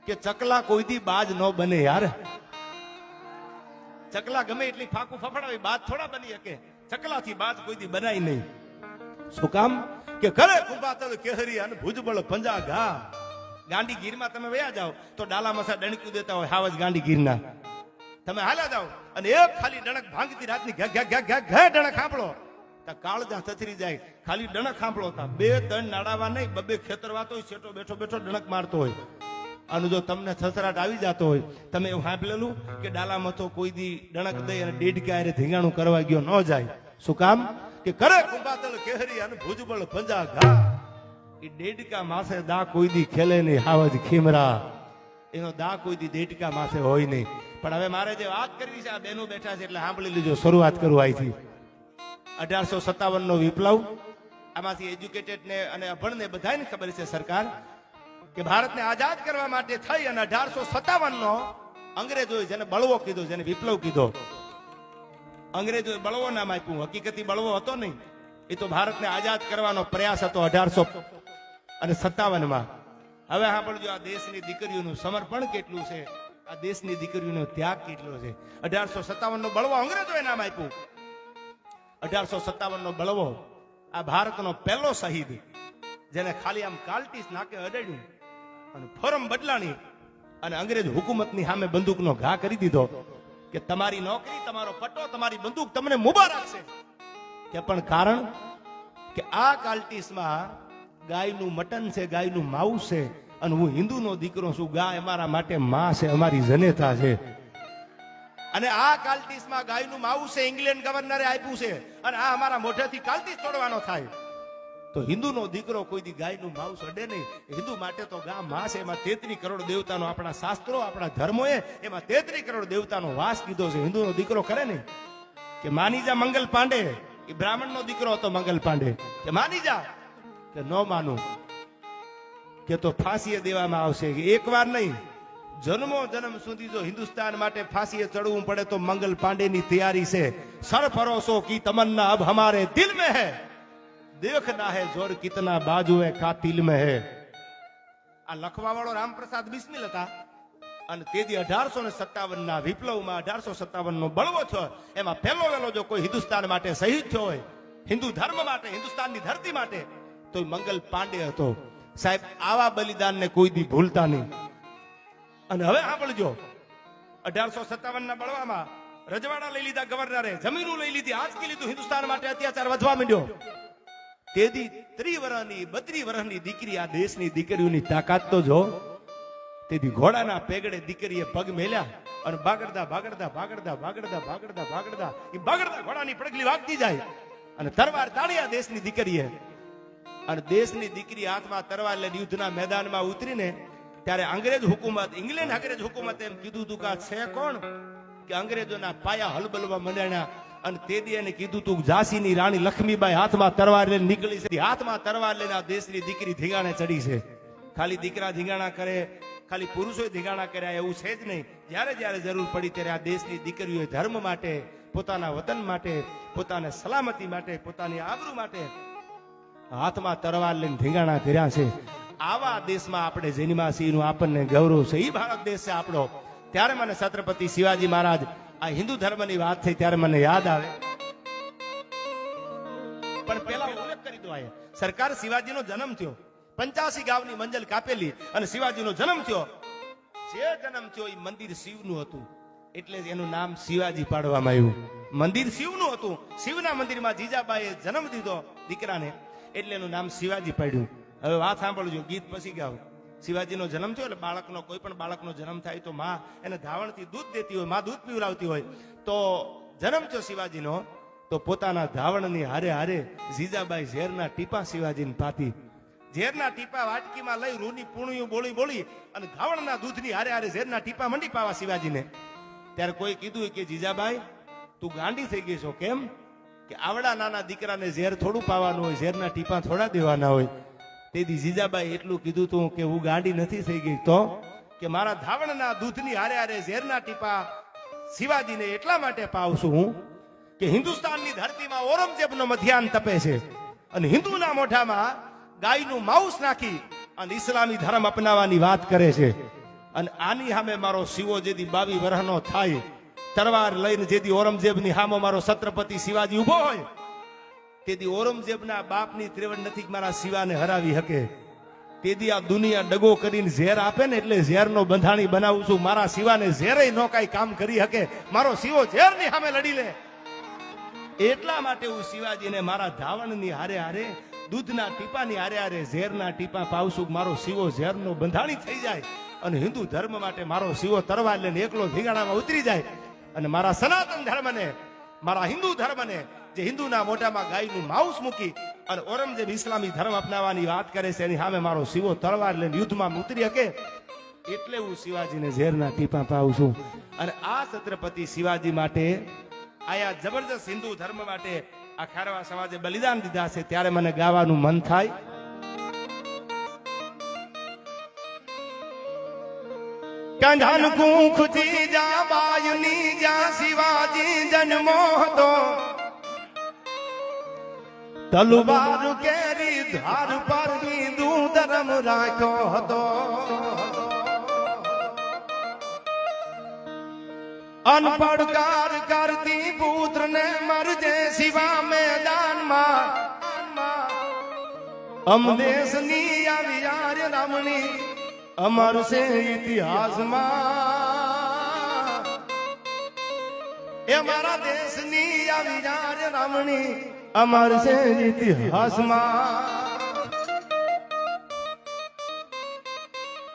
કે ચકલા કોઈથી બાજ ન બને યાર. ચકલા ગમે એટલી ફાકું ફફડાવી બાજ થોડા બની શકે. ચકલાથી બાજ કોઈથી બનાય નહીં. શું કામ? કે ઘરે કુંભાતલ કેહરી અને ભુજબળ પંજા ઘા. ગાંડી ગીરમાં તમે વયા જાઓ તો ડાલા મસા ડણક્યું દેતા હોય હાવજ ગાંડી ગીરના. તમે હાલ્યા જાઓ અને એક ખાલી ડણક ભાંગતી રાતની ઘે ઘે ઘે ઘે ઘે ડણક સાંભળો તા કાળ જ્યાં થથરી જાય. ખાલી ડણક સાંભળો તા 2-3 નાડાવા નહીં, 2 ખેતરવાતો હોય, શેટો બેઠો બેઠો ડણક મારતો હોય. અને જો તમને થથરાટ આવી જતો હોય, તમે એવું સાંભળેલું કે ડાલામાં તો કોઈ દી ડણક દઈ અને ડેઢકા હારે ધીંગાણું કરવા ગયો ન જાય. શું કામ? કે કરે કુંભાતલ કેહરી અને ભુજબળ પંજા ઘા. એ ડેઢકા માસે દા કોઈ દી ખેલે નહીં હાવજ ખીમરા. એનો દા કોઈ દી ડેઢકા માસે હોય નહીં. પણ હવે મારે જે વાત કરવી છે, આ બેનો બેઠા છે એટલે સાંભળી લીજો. શરૂઆત કરું અહીંથી. 1857 નો વિપ્લવ. આમાંથી એજ્યુકેટેડ ને અને અભણ ને બધાને ખબર છે સરકાર કે ભારતને આઝાદ કરવા માટે થઈ અને 1857 નો અંગ્રેજોએ જેને બળવો કીધો, જેને વિપ્લવ કીધો, અંગ્રેજોએ બળવો નામ આપ્યું. હકીકતી બળવો હતો નહીં, એ તો ભારતને આઝાદ કરવાનો પ્રયાસ હતો 1857 માં. હવે સાંભળજો, આ દેશની દીકરીઓનું સમર્પણ કેટલું છે, આ દેશની દીકરીઓનો ત્યાગ કેટલો છે. 1857 નો બળવો અંગ્રેજોએ નામ આપ્યું. 1857 નો બળવો આ ભારતનો પહેલો શહીદ, જેને ખાલી આમ કાલટીસ નાકે અડાડ્યું અને ફોરમ બદલાણી અને અંગ્રેજ હુકુમતની સામે બંદૂકનો ઘા કરી દીધો કે તમારી નોકરી, તમારો પટ્ટો, તમારી બંદૂક તમને મુબારક છે. કે પણ કારણ કે આ કાલટીસમાં ગાયનું મટન છે, ગાયનું માઉસ છે, અને હું હિન્દુનો દીકરો છું. ગાય અમારા માટે માં છે, અમારી જનેતા છે. અને આ કાલટીસમાં ગાયનું માઉસ છે, ઇંગ્લેન્ડ ગવર્નરે આપ્યું છે, અને આ અમારા મોઢેથી કાલટીસ તોડવાનો થાય તો હિન્દુનો દીકરો કોઈ દી ગાયનું માઉસ અડે નહીં. હિન્દુ માટે તો ગા માં છે. એમાં 33 કરોડ દેવતાનો, આપણા શાસ્ત્રો, આપણા ધર્મોએ એમાં 33 કરોડ દેવતાનો વાસ કીધો છે. હિન્દુનો દીકરો કરે નહીં કે માની જા મંગલ પાંડે, એ બ્રાહ્મણનો દીકરો હતો મંગલ પાંડે, કે માની જા, કે ન માનું કે તો ફાંસીએ દેવામાં આવશે. એકવાર નહીં, જન્મો જન્મ સુધી જો હિન્દુસ્તાન માટે ફાંસીએ ચડવું પડે તો મંગલ પાંડેની તૈયારી છે. સરફરોશો કી તમન્ના અબ હમારે દિલ में है, देखना है जोर कितना बाजुए कातिल में है. આ લખવા વાળો રામપ્રસાદ બિસ્મિલ હતા. અને તેથી 1857 ના વિપ્લવમાં 1857 નો બળવો થયો. એમાં પહેલો વેલો જો કોઈ હિન્દુસ્તાન માટે શહીદ થયો હોય, હિન્દુ ધર્મ માટે, હિન્દુસ્તાનની ધરતી માટે, તો મંગલ પાંડે હતો. સાહેબ, આવા બલિદાનને કોઈ દી ભૂલતા નહીં. અને હવે સાંભળજો, 1857 ના બળવામાં રજવાડા લઈ લીધા ગવર્નરે, જમીનો લઈ લીધી, આજકી લીધું. હિન્દુસ્તાન માટે અત્યાચાર વધવા માંડ્યો. તેથી 30 વર્ષની 32 વર્ષની દીકરી, આ દેશની દીકરીઓની તાકાત તો જો. તેથી ઘોડાના પેગડે દીકરીએ પગ મેલ્યા અને ભાગડતા ભાગડતા ભાગડતા ભાગડતા ભાગડતા ભાગડતા એ ભાગડતા ઘોડાની પડગલી વાગતી જાય અને તરવાર તાળ્યા દેશની દીકરીએ. અને દેશની દીકરી હાથમાં તરવાર લઈને યુદ્ધના મેદાનમાં ઉતરીને ત્યારે અંગ્રેજ હુકુમત, ઇંગ્લેન્ડ અંગ્રેજ હુકુમત એમ કીધું તું કે છે કોણ? કે અંગ્રેજોના પાયા હલબલવા મંડ્યા. અને તેદી એને કીધું તું ઝાંસીની રાણી લક્ષ્મીબાઈ હાથમાં તરવાર લઈને નીકળી છે. હાથમાં તરવાર લઈને આ દેશની દીકરી ધીંગાણે ચડી છે. ખાલી દીકરા ધીંગાણા કરે, ખાલી પુરુષો ધીંગાણા કર્યા એવું છે જ નહીં. જ્યારે જ્યારે જરૂર પડી ત્યારે આ દેશની દીકરીઓએ ધર્મ માટે, પોતાના વતન માટે, પોતાને સલામતી માટે, પોતાની આબરૂ માટે હાથમાં તરવાર લઈને ધીંગાણા કર્યા છે. આવા દેશમાં આપણે જન્મ્યા છીએ, એનું આપણને ગૌરવ છે. એ ભારત દેશ છે આપણો. ત્યારે મને છત્રપતિ શિવાજી મહારાજ, આ હિન્દુ ધર્મની વાત થઈ ત્યારે મને યાદ આવે. પણ પેલા ઉલ્લેખ કરી દો, સરકાર શિવાજીનો જન્મ થયો, 85 ગામની મંજલ કાપેલી અને શિવાજીનો જન્મ થયો. જે જન્મ થયો એ મંદિર શિવનું હતું, એટલે એનું નામ શિવાજી પાડવામાં આવ્યું. મંદિર શિવનું હતું, શિવના મંદિરમાં જીજાબાઈએ જન્મ દીધો દીકરાને, એટલે એનું નામ શિવાજી પાડ્યું. હવે વાત સાંભળજો, ગીત પછી ગાવ. શિવાજીનો જન્મ થયો એટલે બાળકનો, કોઈ પણ બાળકનો જન્મ થાય તો માં એને ધાવણથી દૂધ દેતી હોય, માં દૂધ પીવડાવતી હોય. તો જન્મ થયો શિવાજીનો, તો પોતાના ધાવણની હારે હારે જીજાબાઈ ઝેરના ટીપા શિવાજીને પાતી. ઝેરના ટીપા વાટકીમાં લઈ રૂની પૂણિયું બોળી બોળી અને ધાવણના દૂધની હારે હારે ઝેરના ટીપા મંડી પાવા શિવાજીને. ત્યારે કોઈ કીધું કે જીજાબાઈ તું ગાંડી થઈ ગઈ છો. કેમ? કે આવડા નાના દીકરાને ઝેર થોડું પાવાનું હોય, ઝેરના ટીપા થોડા દેવાના હોય. તેથી જીજાબાઈ એટલું કીધું તું કે હું ગાંડી નથી થઈ ગઈ, તો કે મારા ધાવણના દૂધની હારે હારે ઝેરના ટીપા શિવાજીને એટલા માટે પાવશું હું કે હિન્દુસ્તાનની ધરતીમાં ઔરંગઝેબનો મધ્યાન તપે છે અને હિન્દુના મોઢામાં ગાયનું માઉસ નાખી અને ઇસ્લામી ધર્મ અપનાવવાની વાત કરે છે. અને આની સામે મારો શિવો જેથી 22 વર્ષનો થાય, તલવાર લઈને જેથી ઔરંગઝેબની સામે મારો છત્રપતિ શિવાજી ઉભો હોય, તેથી ઔરંગઝેબના બાપની ત્રેવડ નથી મારા શિવાને હરાવી શકે. તેથી આ દુનિયા દગો કરીને ઝેર આપે ને એટલે ઝેરનો બંધાણી બનાવું છું. મારા શિવાને ઝેરે નો કાંઈ કામ કરી શકે. મારો શિવો ઝેરની સામે લડી લે. એટલા માટે હું શિવાજીને મારા ધાવણની હારે હારે, દૂધના ટીપાની હારે હારે ઝેરના ટીપા પાવશું. મારો શિવો ઝેરનો બંધાણી થઈ જાય અને હિન્દુ ધર્મ માટે મારો શિવો તરવાર લઈને એકલો ધીંગાણામાં ઉતરી જાય અને મારા સનાતન ધર્મને, મારા હિન્દુ ધર્મને, જે હિન્દુના મોઢામાં ગાયનું માઉસ મૂકી અને ઔરંગઝેબ ઇસ્લામી ધર્મ અપનાવવાની વાત કરે છે, એની સામે મારો શિવો તલવાર લઈને યુદ્ધમાં ઉતરી શકે. એટલે હું શિવાજીને ઝેરના ટીપા પાઉં છું. અને આ છત્રપતિ શિવાજી માટે, આયા જબરજસ્ત હિન્દુ ધર્મ માટે આ ખારવા સમાજે બલિદાન દીધા છે, ત્યારે મને ગાવાનું મન થાય. કંધાન કુખજી જા બાયની જા શિવાજી જન્મો હતો, તલવાર કેરી ધાર પર હિન્દુ ધર્મ રાખ્યો હતો. અનપડકાર કરતી પુત્ર ને મરજે શિવા મેદાનમાં, અમ દેશની આવી આર્ય રમણી અમર છે ઇતિહાસમાં. એ મારા દેશની આવી આર્ય રમણી અમર છે ઇતિહાસમાં.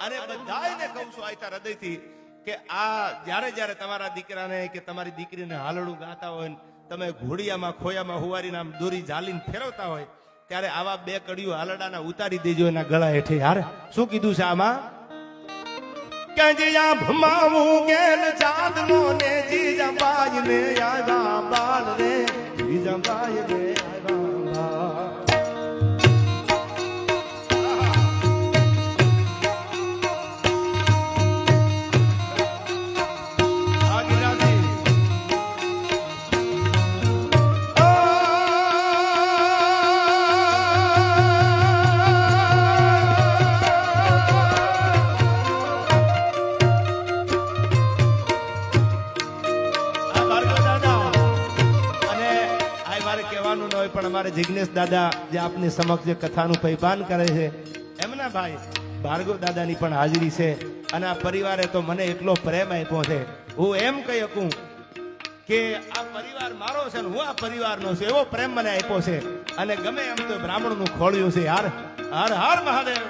અને બધાને કહું છું આયતા હૃદયથી કે આ જ્યારે જ્યારે તમારા દીકરાને કે તમારી દીકરીને હાલડું ગાતા હોય, તમે ઘોડિયામાં ખોયામાં હુવારીને આમ દોરી ઝાલીને ફેરવતા હોય, ત્યારે આવા 2 કડીઓ હાલડાના ઉતારી દેજો એના ગળા હેઠે. યાર શું કીધું છે આમાં? કે જીયા ભમાવું ગેલ ચાંદલો ને જીજાબાઈ ને આવ્યા બાલ રે, જીજાબાઈ ને પણ અમારે જિગ્નેશ દાદા જે આપની સમક્ષ જે કથાનું પૈપાન કરે છે, એમના ભાઈ ભાર્ગવ દાદાની પણ હાજરી છે. અને આ પરિવારે તો મને એટલો પ્રેમ આપ્યો છે, હું એમ કહી શકું કે આ પરિવાર મારો છે ને હું આ પરિવારનો છું, એવો પ્રેમ મને આપ્યો છે. અને ગમે એમ તો બ્રાહ્મણનું ખોળ્યું છે. યાર હર હર મહાદેવ.